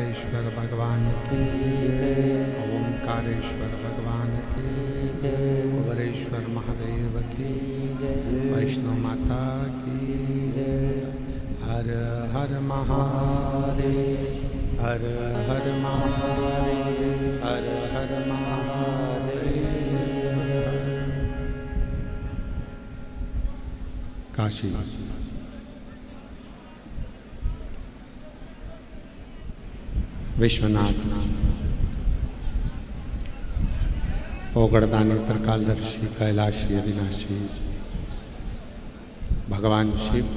ईश्वर भगवान की जय। ओंकारेश्वर भगवान की जय। कुबेरेश्वर महादेव की जय। वैष्णो माता की जय। हर हर महादेव, हर हर महादेव, हर हर महादेव। काशी विश्वनाथ ओगड़दानी त्रिकालदर्शी कैलाशी अविनाशी भगवान शिव,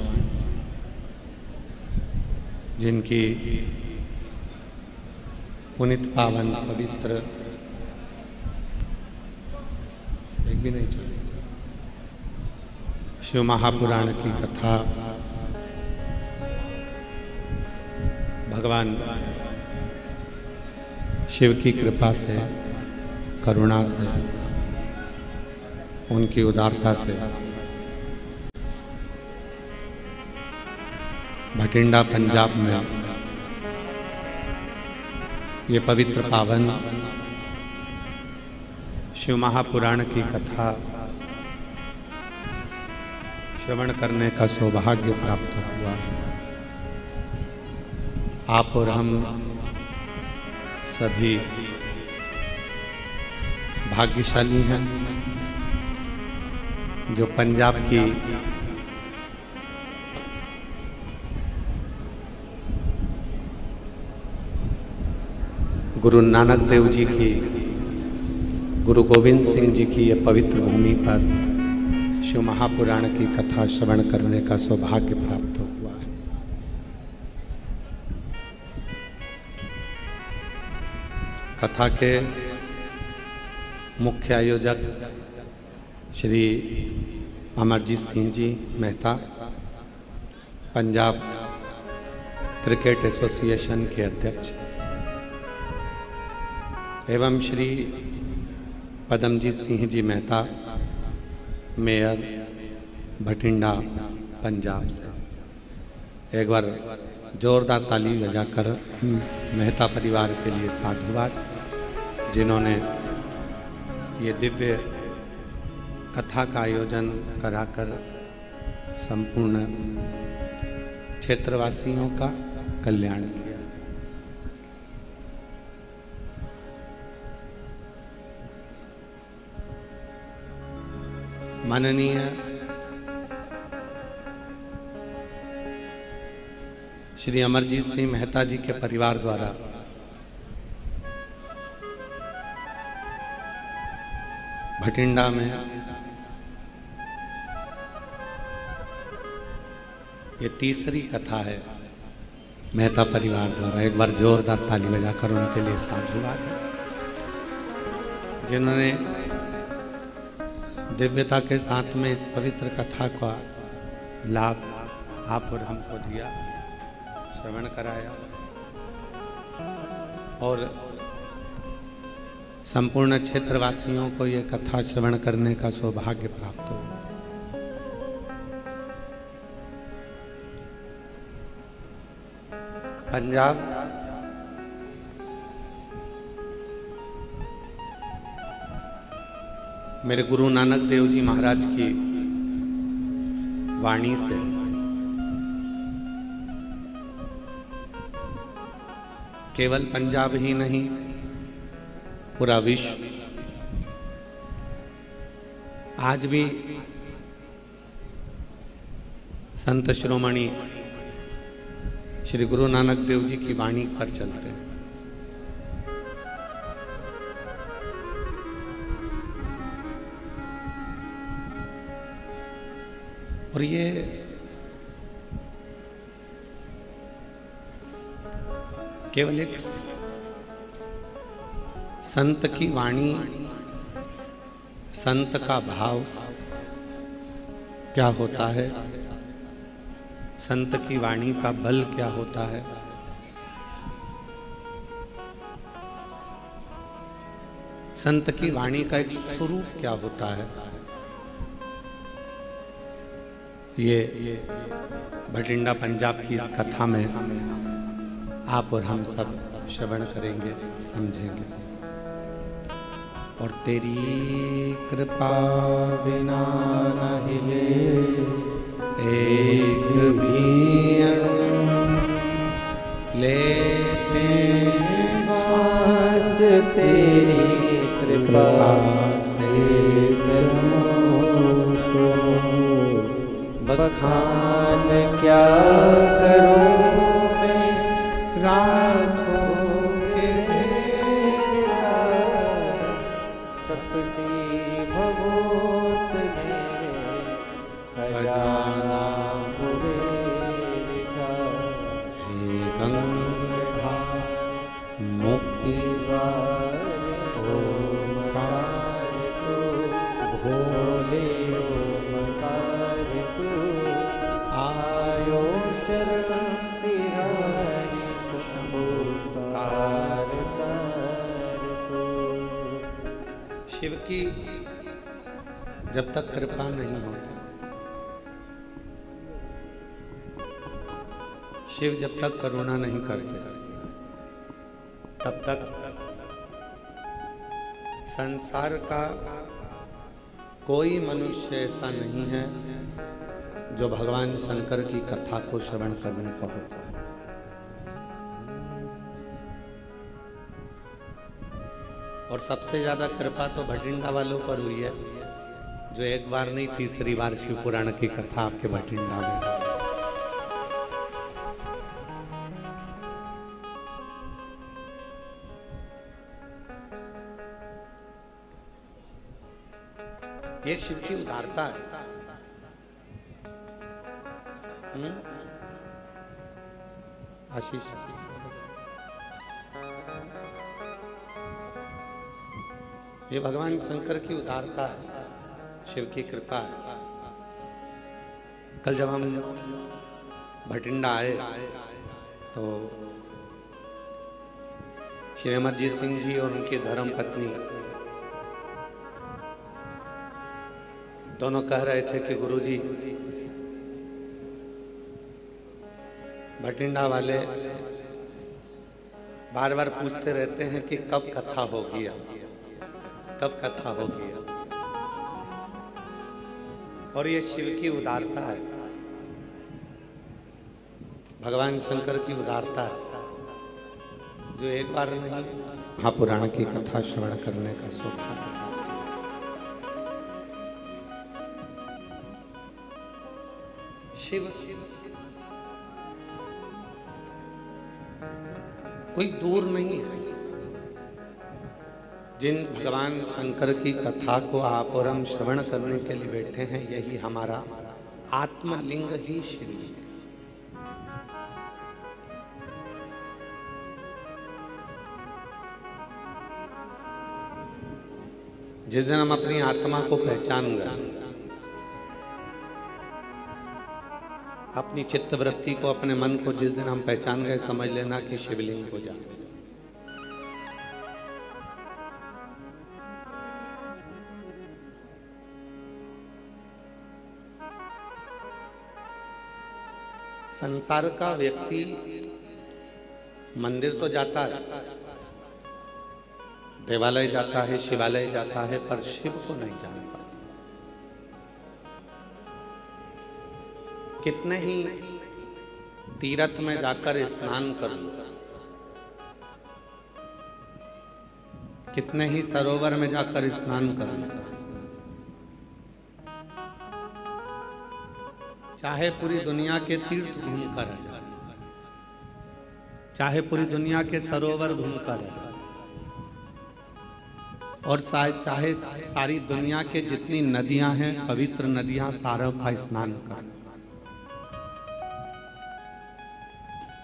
जिनकी पुनित पावन पवित्र एक भी नहीं चली शिव महापुराण की कथा भगवान शिव की कृपा से, करुणा से, उनकी उदारता से भटिंडा पंजाब में ये पवित्र पावन शिव महापुराण की कथा श्रवण करने का सौभाग्य प्राप्त हुआ। आप और हम सभी भाग्यशाली हैं जो पंजाब की गुरु नानक देव जी की, गुरु गोविंद सिंह जी की यह पवित्र भूमि पर शिव महापुराण की कथा श्रवण करने का सौभाग्य प्राप्त हुआ है। कथा के मुख्य आयोजक श्री अमरजीत सिंह जी मेहता, पंजाब क्रिकेट एसोसिएशन के अध्यक्ष, एवं श्री पदमजीत सिंह जी मेहता, मेयर भटिंडा पंजाब से। एक बार जोरदार ताली बजाकर मेहता परिवार के लिए साधुवाद, जिन्होंने ये दिव्य कथा का आयोजन कराकर संपूर्ण क्षेत्रवासियों का कल्याण किया। माननीय श्री अमरजीत सिंह मेहता जी के परिवार द्वारा भटिंडा में ये तीसरी कथा है मेहता परिवार द्वारा। एक बार जोरदार ताली बजाकर उनके लिए साधुवाद, जिन्होंने दिव्यता के साथ में इस पवित्र कथा का लाभ आप और हमको दिया, श्रवण कराया और संपूर्ण क्षेत्रवासियों को ये कथा श्रवण करने का सौभाग्य प्राप्त हो। पंजाब मेरे गुरु नानक देव जी महाराज की वाणी से केवल पंजाब ही नहीं, पूरा विश्व आज भी संत शिरोमणि श्री गुरु नानक देव जी की वाणी पर चलते हैं। और ये केवल एक संत की वाणी, संत का भाव क्या होता है, संत की वाणी का बल क्या होता है, संत की वाणी का एक स्वरूप क्या होता है, ये भटिंडा पंजाब की इस कथा में आप और हम सब श्रवण करेंगे, समझेंगे। और तेरी कृपा बिना न हिले एक भी अणु, लेते श्वास तेरी कृपा से करूं तो बखान क्या करूं मैं राखों के बेटा, सपनी भभूत में खजाना हुए लिखा। हे गंगाधर मुक्ति द्वार ओंकार को, भोले ओंकार को, आयो शरण तिहारी शंभुकार को। शिव की जब तक कृपा नहीं होती, शिव जब तक करुणा नहीं करते, तब तक संसार का कोई मनुष्य ऐसा नहीं है जो भगवान शंकर की कथा को श्रवण करने पहुंचा। और सबसे ज्यादा कृपा तो भटिंडा वालों पर हुई है, जो एक बार नहीं तीसरी बार शिव पुराण की कथा आपके भटिंडा में। ये शिव की उदारता है। आशीष, ये भगवान शंकर की उदारता है, शिव की कृपा है। कल जब हम भटिंडा आए तो श्री अमरजीत सिंह जी और उनकी धर्म पत्नी दोनों कह रहे थे कि गुरुजी, भटिंडा वाले बार बार पूछते रहते हैं कि कब कथा होगी, कब कथा होगी। और ये शिव की उदारता है, भगवान शंकर की उदारता है, जो एक बार नहीं महापुराण की कथा श्रवण करने का सौभाग्य। शिव कोई दूर नहीं है। जिन भगवान शंकर की कथा को आप और हम श्रवण करने के लिए बैठे हैं, यही हमारा आत्मलिंग ही शिव है। जिस दिन हम अपनी आत्मा को पहचान गए, अपनी चित्त वृत्ति को, अपने मन को जिस दिन हम पहचान गए, समझ लेना कि शिवलिंग हो जाए। संसार का व्यक्ति मंदिर तो जाता है, देवालय जाता है, शिवालय जाता है, पर शिव को नहीं जान पाता। कितने ही तीर्थ में जाकर स्नान कर लो, कितने ही सरोवर में जाकर स्नान कर लो, चाहे पूरी दुनिया के तीर्थ घूमकर आ जाए, चाहे पूरी दुनिया के सरोवर घूमकर आ जाए, और चाहे सारी दुनिया के जितनी नदियां हैं, पवित्र नदियां, सारों का स्नान कर,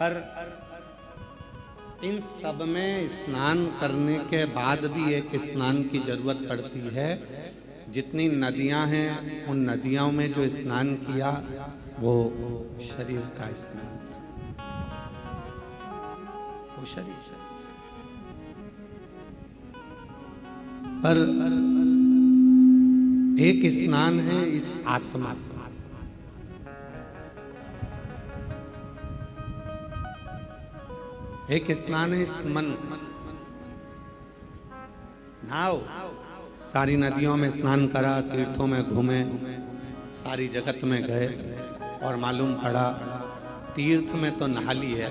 पर इन सब में स्नान करने के बाद भी एक स्नान की जरूरत पड़ती है। जितनी नदियां हैं, उन नदियों में जो स्नान किया वो शरीर का स्नान था, वो शरीर। पर एक स्नान है इस आत्मा का। एक स्नान है इस मन का। नहाओ, सारी नदियों में स्नान करा, तीर्थों में घूमे, सारी जगत में गए और मालूम पड़ा तीर्थ में तो नहा लिए,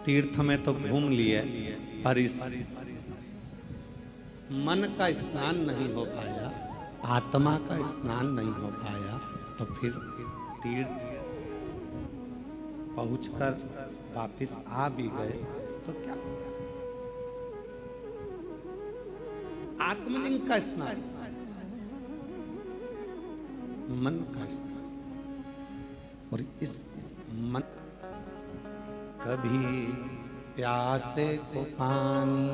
तीर्थ में तो घूम लिए, पर इस मन का स्नान नहीं हो पाया, आत्मा का स्नान नहीं हो पाया। तो फिर तीर्थ पहुंचकर वापिस आ भी गए तो क्या? आत्मलिंग का स्नान, मन का स्नान। और इस मन, कभी प्यासे को पानी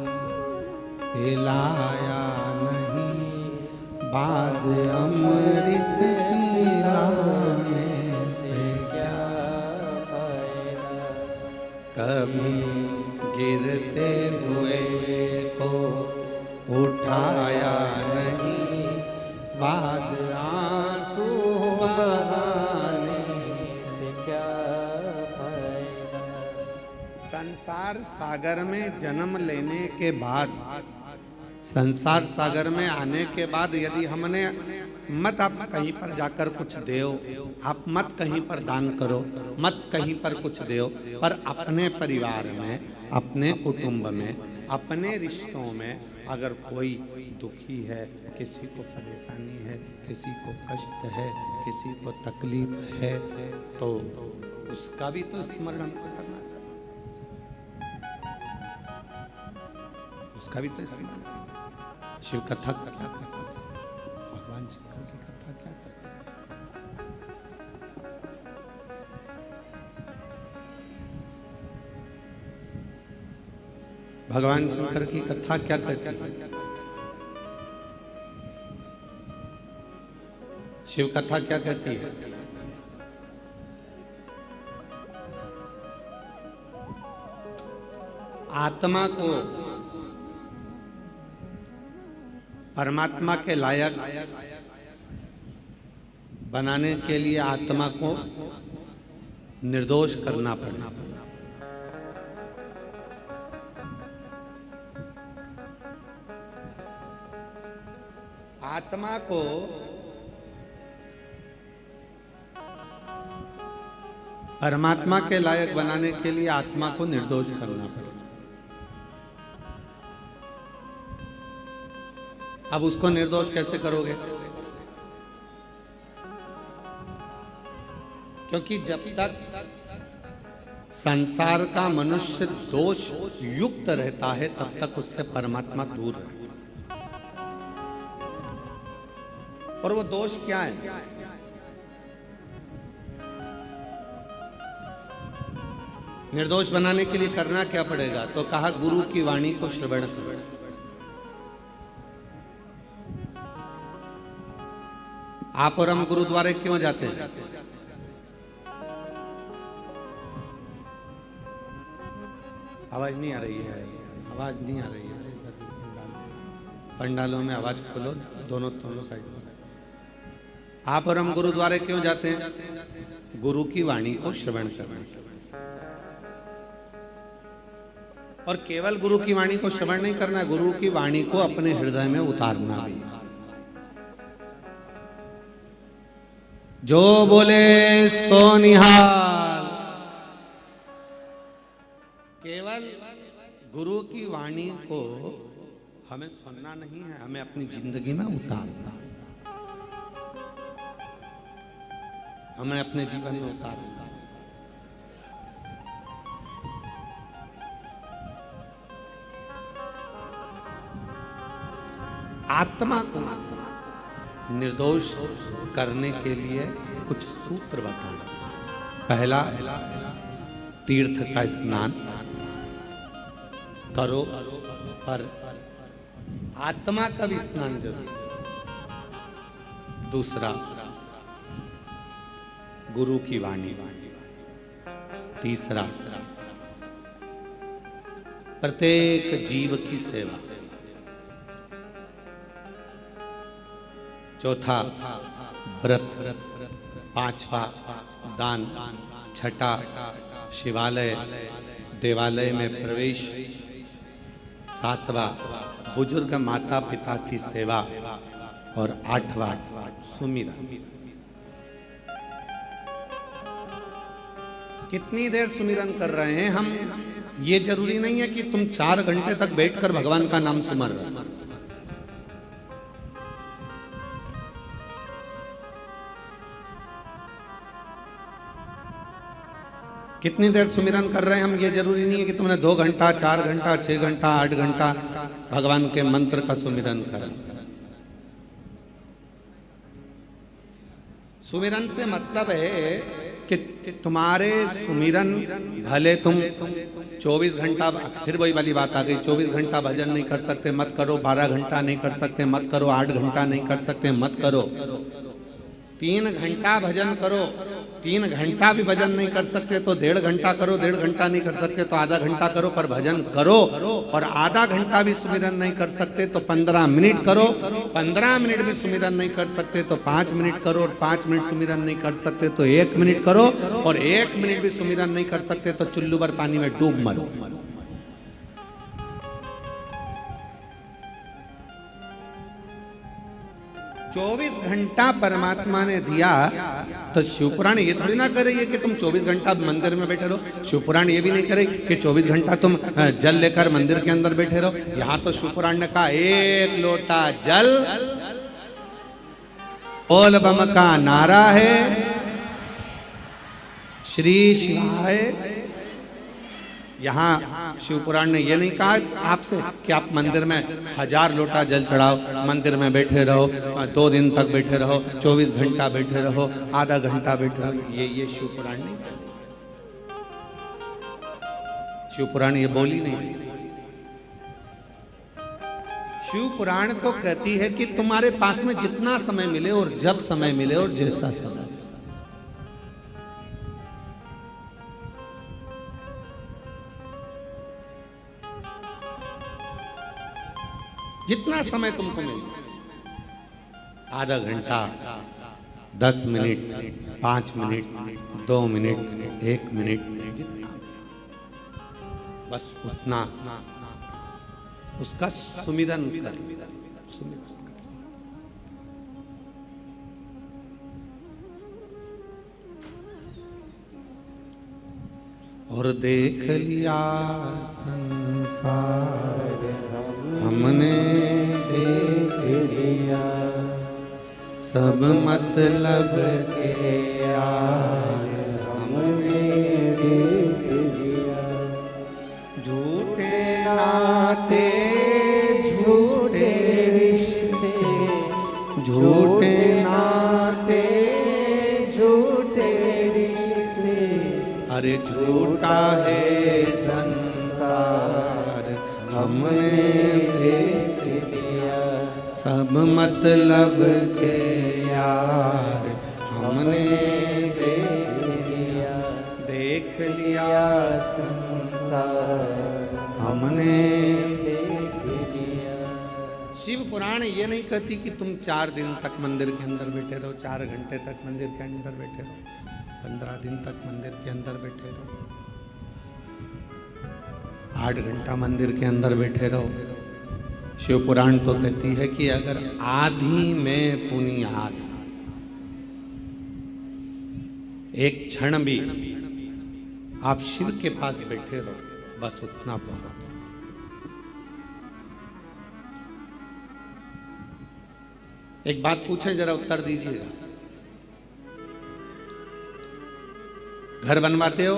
पिलाया नहीं, बाद अमृत पिलाने से क्या फायदा। कभी गिरते हुए को उठाया नहीं, बाद आंसू बहाने से क्या फायदा। संसार सागर में जन्म लेने के बाद, संसार सागर में आने के बाद यदि हमने मत आप कहीं पर जाकर कुछ देओ, आप मत कहीं पर दान करो, मत कहीं पर कुछ देओ, पर अपने परिवार में, अपने कुटुंब में, अपने रिश्तों में अगर कोई दुखी है, किसी को परेशानी है, किसी को कष्ट है, किसी को तकलीफ है, तो उसका भी तो स्मरण करना चाहिए, उसका भी तो स्मरण। शिव कथा क्या कहते हैं? भगवान शंकर की कथा क्या कहते हैं? भगवान शंकर की कथा क्या कहती है? शिव कथा क्या कहती है? आत्मा को परमात्मा के लायक बनाने के लिए आत्मा को निर्दोष करना पड़ेगा। आत्मा को परमात्मा के लायक बनाने के लिए आत्मा को निर्दोष करना पड़ेगा। अब उसको निर्दोष कैसे करोगे? क्योंकि जब तक संसार का मनुष्य दोष युक्त रहता है तब तक उससे परमात्मा दूर रहता है। और वो दोष क्या है? निर्दोष बनाने के लिए करना क्या पड़ेगा? तो कहा गुरु की वाणी को श्रवण करो। आप और हम गुरुद्वारे क्यों जाते हैं? आवाज नहीं आ रही है, आवाज नहीं आ रही है। पंडालों में आवाज खोलो, दोनों साइड में। आप और हम गुरुद्वारे क्यों जाते हैं? गुरु की वाणी को श्रवण करने। और केवल गुरु की वाणी को श्रवण नहीं करना, गुरु की वाणी को अपने हृदय में उतारना भी। जो बोले सो निहाल। केवल गुरु की वाणी को हमें सुनना नहीं है, हमें अपनी जिंदगी में उतारना, हमें अपने जीवन में उतारना। आत्मा को निर्दोष करने के लिए कुछ सूत्र बताएं। पहला, तीर्थ का स्नान करो, पर आत्मा का भी स्नान जरूर। दूसरा, गुरु की वाणी। तीसरा, प्रत्येक जीव की सेवा। चौथा, व्रत। पांचवा, दान। छठा, शिवालय देवालय में प्रवेश, 7वां बुजुर्ग माता पिता की सेवा और 8वां सुमिरन। कितनी देर सुमिरन कर रहे हैं हम? ये जरूरी नहीं है कि तुम 4 घंटे तक बैठकर भगवान का नाम सुमर रहे हो। कितनी देर सुमिरन कर रहे हैं हम, ये जरूरी नहीं है कि तुमने 2 घंटा, 4 घंटा, 6 घंटा, 8 घंटा भगवान के मंत्र का सुमिरन करा। सुमिरन से मतलब है कि तुम्हारे सुमिरन, भले तुम 24 घंटा, फिर वही वाली बात आ गई, 24 घंटा भजन नहीं कर सकते मत करो, 12 घंटा नहीं कर सकते मत करो, 8 घंटा नहीं कर सकते मत करो, 3 घंटा भजन करो, 3 घंटा भी भजन नहीं कर सकते तो 1.5 घंटा करो, 1.5 घंटा नहीं कर सकते तो आधा घंटा करो, पर भजन करो। और आधा घंटा भी सुमिरन नहीं कर सकते तो 15 मिनट करो, 15 मिनट भी सुमिरन नहीं कर सकते तो 5 मिनट करो, और 5 मिनट सुमिरन नहीं कर सकते तो 1 मिनट करो, और 1 मिनट भी सुमिरन नहीं कर सकते तो चुल्लू भर पानी में डूब मरो। चौबीस घंटा परमात्मा ने दिया तो शिवपुराण ये थोड़ी ना कर रही है कि तुम 24 घंटा मंदिर में बैठे रहो। शिवपुराण ये भी नहीं करे कि 24 घंटा तुम जल लेकर मंदिर के अंदर बैठे रहो। यहाँ तो शिवपुराण ने कहा 1 लोटा जल, बोल बम का नारा है, श्री शिवाय। यहाँ शिवपुराण ने ये नहीं कहा आपसे कि आप मंदिर में 1000 लोटा जल चढ़ाओ, मंदिर में बैठे रहो, 2 दिन तक बैठे रहो, 24 घंटा बैठे रहो, आधा घंटा बैठे रहो। ये शिवपुराण नहीं कहती, शिवपुराण ये बोली नहीं। शिवपुराण तो कहती है कि तुम्हारे पास में जितना समय मिले और जब समय मिले और जैसा समय, जितना समय तुमको मिले, आधा घंटा, 10 मिनट, 5 मिनट, 2 मिनट, 1 मिनट, जितना, बस उतना उसका सुमिरन कर। और देख लिया संसार हमने, देख लिया सब मतलब के यार हमने, देख लिया झूठे नाते, झूठे रिश्ते, झूठे नाते, झूठे रिश्ते, अरे झूठा है संसार हमने देख लिया सब मतलब के यार हमने, देख लिया संसार हमने, देख लिया। शिव पुराण ये नहीं कहती कि तुम 4 दिन तक मंदिर के अंदर बैठे रहो, 4 घंटे तक मंदिर के अंदर बैठे रहो, 15 दिन तक मंदिर के अंदर बैठे रहो, 8 घंटा मंदिर के अंदर बैठे रहो। शिव पुराण तो कहती है कि अगर आधी में पुनियाद, एक क्षण भी आप शिव के पास बैठे रहो, बस उतना बहुत। एक बात पूछें, जरा उत्तर दीजिएगा। घर बनवाते हो,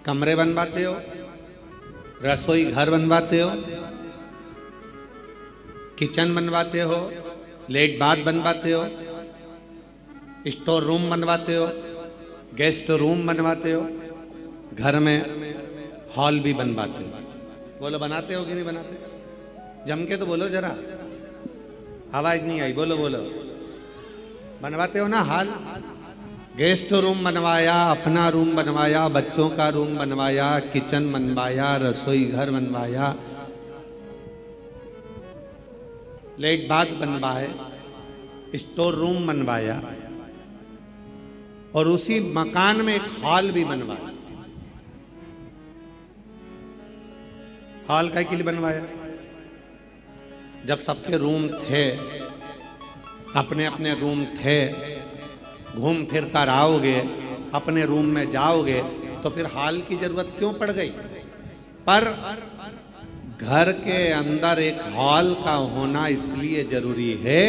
कमरे बनवाते हो, रसोई घर बनवाते हो, किचन बनवाते हो, लेट बाथ बनवाते हो, स्टोर रूम बनवाते हो, गेस्ट रूम बनवाते हो, घर में हॉल भी बनवाते हो। बोलो बनाते हो कि नहीं बनाते? जम के तो बोलो जरा, आवाज नहीं आई, बोलो बोलो। बनवाते हो ना हॉल? गेस्ट रूम बनवाया, अपना रूम बनवाया, बच्चों का रूम बनवाया, किचन बनवाया, रसोई घर बनवाया, लेट बाथ बनवाए, स्टोर रूम बनवाया, और उसी मकान में एक हॉल भी बनवाया। हॉल का के लिए बनवाया? जब सबके रूम थे, अपने अपने रूम थे, घूम फिर कर आओगे, अपने रूम में जाओगे, तो फिर हॉल की जरूरत क्यों पड़ गई? पर घर के अंदर एक हॉल का होना इसलिए जरूरी है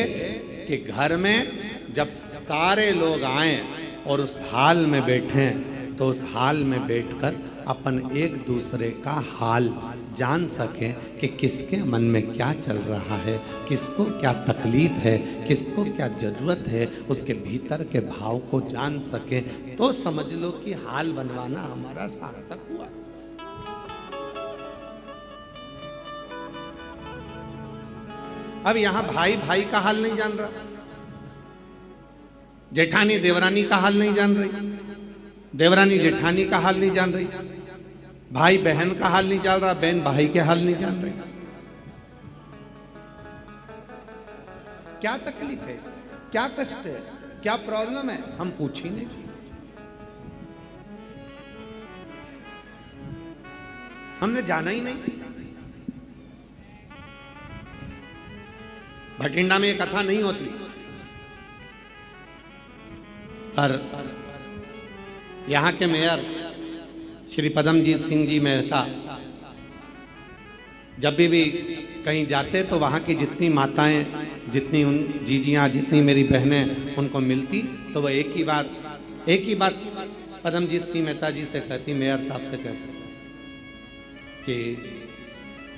कि घर में जब सारे लोग आए और उस हॉल में बैठे, तो उस हॉल में बैठकर अपन एक दूसरे का हाल जान सकें कि किसके मन में क्या चल रहा है, किसको क्या तकलीफ है, किसको क्या जरूरत है, उसके भीतर के भाव को जान सकें, तो समझ लो कि हाल बनवाना हमारा सार्थक हुआ। अब यहां भाई भाई का हाल नहीं जान रहा, जेठानी देवरानी का हाल नहीं जान रही, देवरानी जेठानी का हाल नहीं जान रही, भाई बहन का हाल नहीं जान रहा, बहन भाई के हाल नहीं जान रही। क्या तकलीफ है, क्या कष्ट है, क्या प्रॉब्लम है, हम पूछ ही नहीं। हमने जाना ही नहीं। भटिंडा में ये कथा नहीं होती, पर यहां के मेयर श्री पदमजीत सिंह जी मेहता जब भी कहीं जाते तो वहाँ की जितनी माताएं, जितनी उन जीजियाँ, जितनी मेरी बहनें उनको मिलती, तो वह एक ही बात पदमजीत सिंह मेहता जी से कहती, मेयर साहब से कहती कि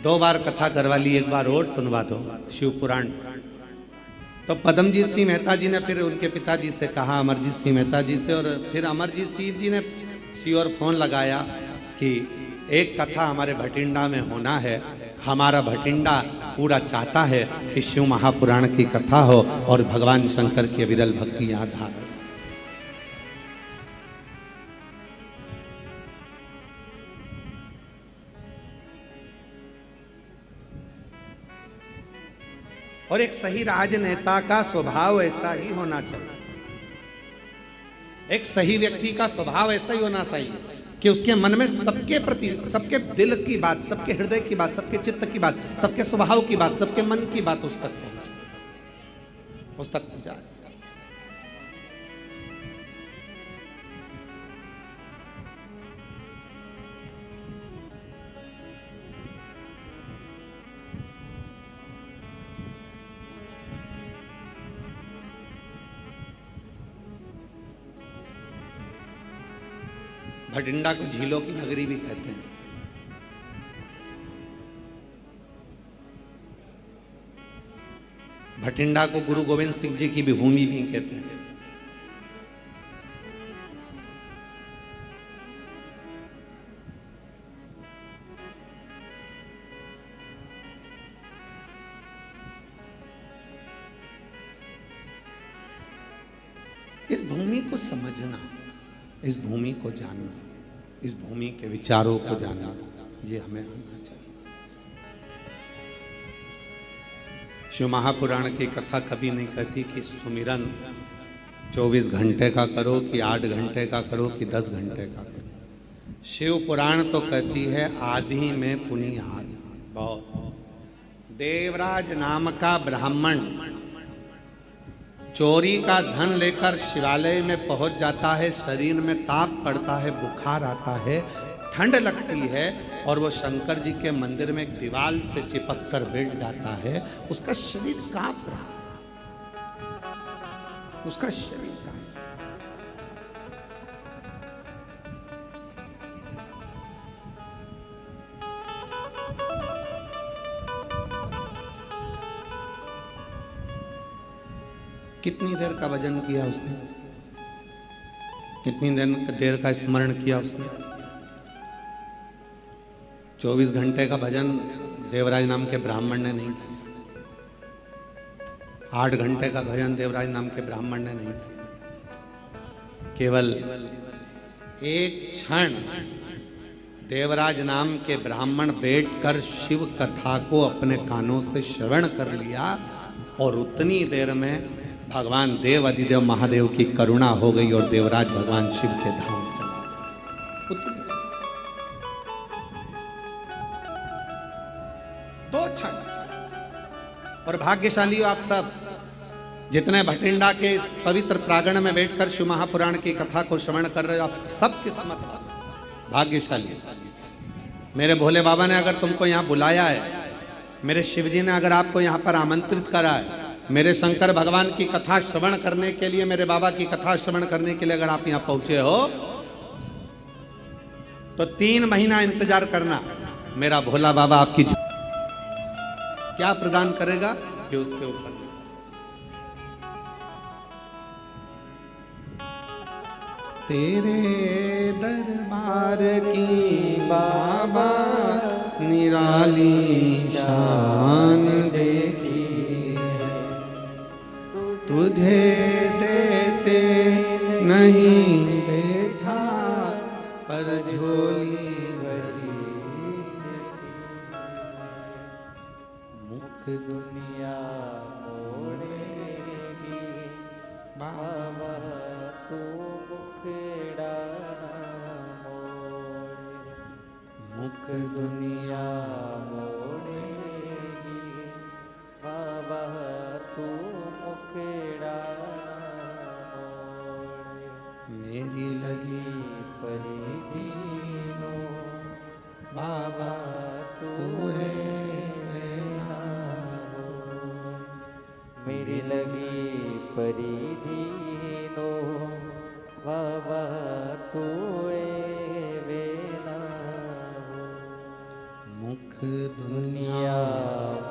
2 बार कथा करवा ली, एक बार और सुनवा दो शिव पुराण। तो पदमजीत सिंह मेहता जी ने फिर उनके पिताजी से कहा, अमरजीत सिंह मेहता जी से, और फिर अमरजीत सिंह जी ने और फोन लगाया कि एक कथा हमारे भटिंडा में होना है, हमारा भटिंडा पूरा चाहता है कि शिव महापुराण की कथा हो और भगवान शंकर की विरल भक्ति याद आ रही। और एक सही राजनेता का स्वभाव ऐसा ही होना चाहिए, एक सही व्यक्ति का स्वभाव ऐसा ही होना चाहिए कि उसके मन में सबके प्रति, सबके दिल की बात, सबके हृदय की बात, सबके चित्त की बात, सबके स्वभाव की बात, सबके मन की बात उस तक पहुंचाए। भटिंडा को झीलों की नगरी भी कहते हैं। भटिंडा को गुरु गोविंद सिंह जी की भी भूमि भी कहते हैं। इस भूमि को समझना, इस भूमि को जानना, इस भूमि के विचारों को जानना, ये हमें आना चाहिए। शिव महापुराण की कथा कभी नहीं कहती कि सुमिरन 24 घंटे का करो कि 8 घंटे का करो कि 10 घंटे का करो। शिव पुराण तो कहती है आदि में पुनिहार। देवराज नाम का ब्राह्मण चोरी का धन लेकर शिवालय में पहुंच जाता है, शरीर में ताप पड़ता है, बुखार आता है, ठंड लगती है, और वो शंकर जी के मंदिर में एक दीवार से चिपक कर बैठ जाता है। उसका शरीर कांप रहा, उसका शरीर कांप। कितनी देर का भजन किया उसने, कितनी देर का स्मरण किया उसने। 24 घंटे का भजन देवराज नाम के ब्राह्मण ने नहीं किया, 8 घंटे का भजन देवराज नाम के ब्राह्मण ने नहीं किया। केवल एक क्षण देवराज नाम के ब्राह्मण बैठकर शिव कथा को अपने कानों से श्रवण कर लिया, और उतनी देर में भगवान देव अधिदेव महादेव की करुणा हो गई और देवराज भगवान शिव के धाम चला गया। 2 क्षण। और भाग्यशाली हो आप सब जितने भटिंडा के इस पवित्र प्रांगण में बैठकर शिव महापुराण की कथा को श्रवण कर रहे हो, आप सब किस्मत भाग्यशाली। मेरे भोले बाबा ने अगर तुमको यहाँ बुलाया है, मेरे शिव जी ने अगर आपको यहाँ पर आमंत्रित करा है, मेरे शंकर भगवान की कथा श्रवण करने के लिए, मेरे बाबा की कथा श्रवण करने के लिए अगर आप यहाँ पहुंचे हो, तो 3 महीना इंतजार करना। मेरा भोला बाबा आपकी क्या प्रदान करेगा ये उसके ऊपर। तेरे दरबार की बाबा निराली शान देखी, तुझे देते नहीं देखा, पर झोली भरी मुख दुनिया मोड़ेगी बाबा, तू मुखड़ा मोड़े, मुख दुनिया मोड़ेगी बाबा, तू मुखड़ा मोड़े। मेरी लगी परी दीनों बाबा तू है ना हो। मेरी लगी परी दीनों बाबा, तू वेना हो। मुख दुनिया दुनिया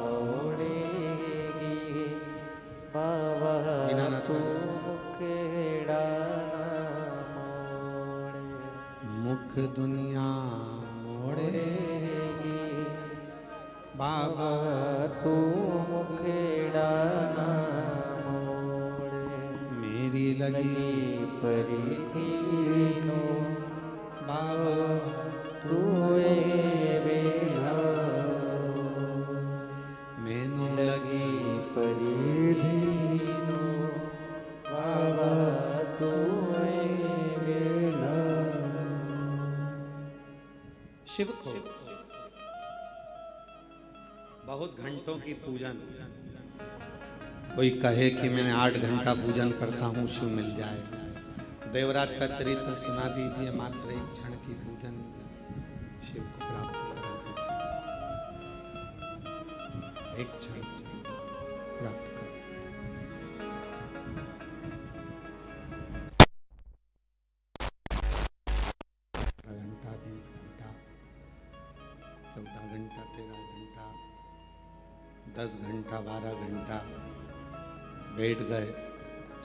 मोड़ेगी बाबा, दीनानाथ तू बाबा। मुखड़ा मोड़े, मुख दुनिया मोड़ेगी बाबा तू मुखड़ा मोड़े। मेरी लगी परी दीनों बाबा तू वेला हो। मैनू लगी परी दीनों बाबा, तू वेला हो। शिव को बहुत घंटों की पूजन, कोई कहे कि मैंने 8 घंटा पूजन करता हूँ शिव मिल जाए। देवराज का चरित्र सुना दीजिए, मात्र 1 क्षण की पूजन शिव को प्राप्त करा देती। 1 क्षण प्राप्त कर घंटा, 20 घंटा, 14 घंटा, 13 घंटा, 10 घंटा, 12 घंटा बैठ गए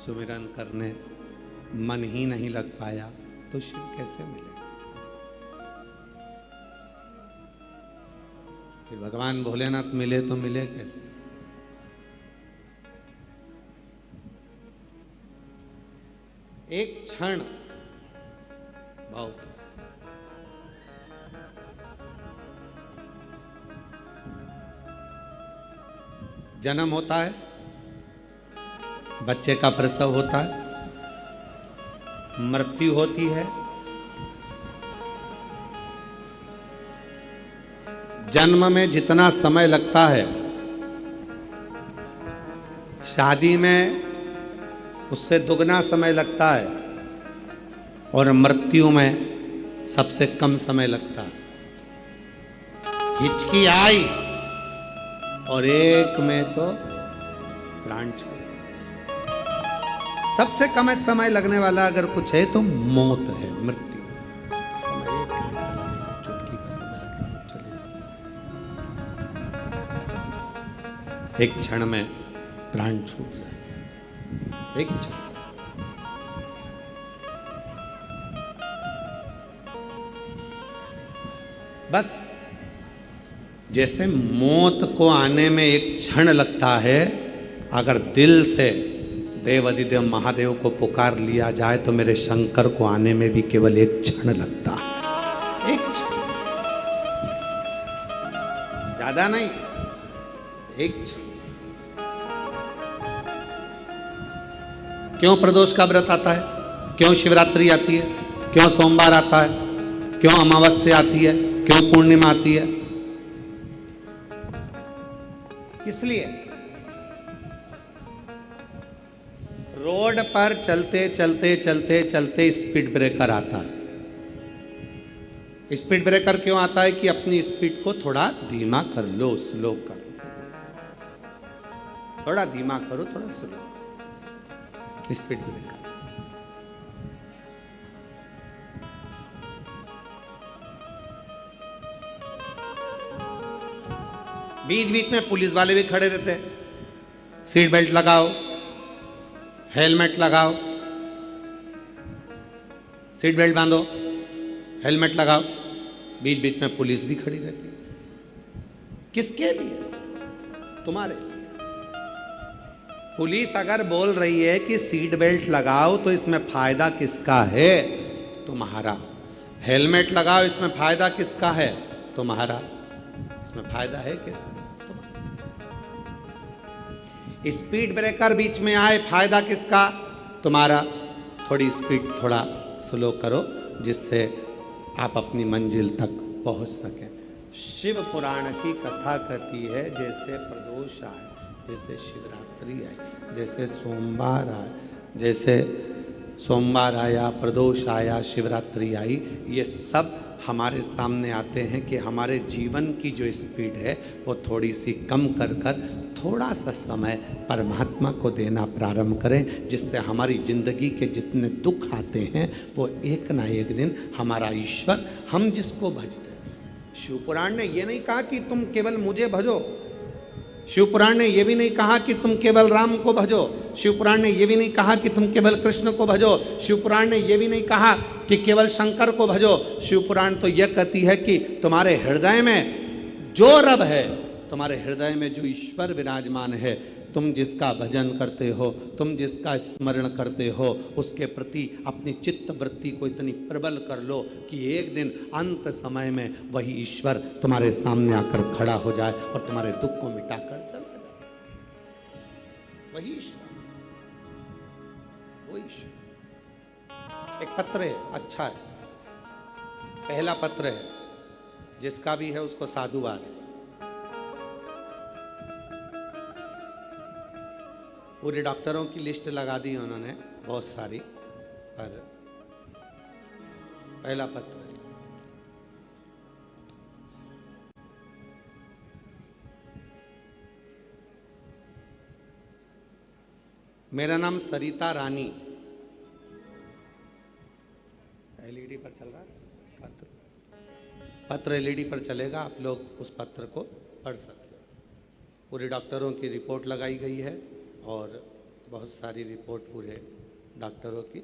सुमिरन करने, मन ही नहीं लग पाया तो शिव कैसे मिलेगा? फिर भगवान भोलेनाथ मिले तो मिले कैसे? एक क्षण बहुत। जन्म होता है, बच्चे का प्रसव होता है, मृत्यु होती है, जन्म में जितना समय लगता है शादी में उससे दुगना समय लगता है, और मृत्यु में सबसे कम समय लगता है। हिचकी आई और एक में तो प्राण छोड़। सबसे कम समय लगने वाला अगर कुछ है तो मौत है, मृत्यु। समय 1 घंटा लगेगा, चुटकी का समय लगेगा, चलेगा। एक क्षण में प्राण छूट जाए, एक क्षण। बस जैसे मौत को आने में 1 क्षण लगता है, अगर दिल से देव अधिदेव महादेव को पुकार लिया जाए तो मेरे शंकर को आने में भी केवल 1 क्षण लगता है। 1 क्षण, ज्यादा नहीं, 1 क्षण। क्यों प्रदोष का व्रत आता है? क्यों शिवरात्रि आती है? क्यों सोमवार आता है? क्यों अमावस्या आती है? क्यों पूर्णिमा आती है? इसलिए रोड पर चलते चलते चलते चलते स्पीड ब्रेकर आता है। स्पीड ब्रेकर क्यों आता है? कि अपनी स्पीड को थोड़ा धीमा कर लो, स्लो कर, थोड़ा धीमा करो, थोड़ा स्लो करो। स्पीड ब्रेकर बीच बीच में पुलिस वाले भी खड़े रहते हैं। सीट बेल्ट लगाओ, हेलमेट लगाओ, सीट बेल्ट बांधो, हेलमेट लगाओ। बीच बीच में पुलिस भी खड़ी रहती है। किसके लिए? तुम्हारे लिए। पुलिस अगर बोल रही है कि सीट बेल्ट लगाओ तो इसमें फायदा किसका है? तुम्हारा। हेलमेट लगाओ, इसमें फायदा किसका है? तुम्हारा। इसमें फायदा है किसका? स्पीड ब्रेकर बीच में आए, फायदा किसका? तुम्हारा। थोड़ी स्पीड थोड़ा स्लो करो जिससे आप अपनी मंजिल तक पहुंच सकें। शिव पुराण की कथा कहती है जैसे प्रदोष आए, जैसे शिवरात्रि आई, जैसे सोमवार आए, जैसे सोमवार आया, प्रदोष आया, शिवरात्रि आई, ये सब हमारे सामने आते हैं कि हमारे जीवन की जो स्पीड है वो थोड़ी सी कम कर कर थोड़ा सा समय परमात्मा को देना प्रारंभ करें, जिससे हमारी ज़िंदगी के जितने दुख आते हैं वो एक ना एक दिन हमारा ईश्वर, हम जिसको भजते हैं। शिवपुराण ने ये नहीं कहा कि तुम केवल मुझे भजो, शिवपुराण ने यह भी नहीं कहा कि तुम केवल राम को भजो, शिवपुराण ने यह भी नहीं कहा कि तुम केवल कृष्ण को भजो, शिवपुराण ने यह भी नहीं कहा कि केवल शंकर को भजो। शिवपुराण तो यह कहती है कि तुम्हारे हृदय में जो रब है, तुम्हारे हृदय में जो ईश्वर विराजमान है, तुम जिसका भजन करते हो, तुम जिसका स्मरण करते हो, उसके प्रति अपनी चित्त वृत्ति को इतनी प्रबल कर लो कि एक दिन अंत समय में वही ईश्वर तुम्हारे सामने आकर खड़ा हो जाए और तुम्हारे दुख को मिटाकर चला जाए। वही ईश्वर, वही ईश्वर। एक पत्र है, अच्छा है, पहला पत्र है, जिसका भी है उसको साधुवाद है। पूरे डॉक्टरों की लिस्ट लगा दी उन्होंने, बहुत सारी, पर पहला पत्र है। मेरा नाम सरिता रानी। एलईडी पर चल रहा है पत्र, पत्र एलईडी पर चलेगा, आप लोग उस पत्र को पढ़ सकते हो। पूरे डॉक्टरों की रिपोर्ट लगाई गई है और बहुत सारी रिपोर्ट पूरे डॉक्टरों की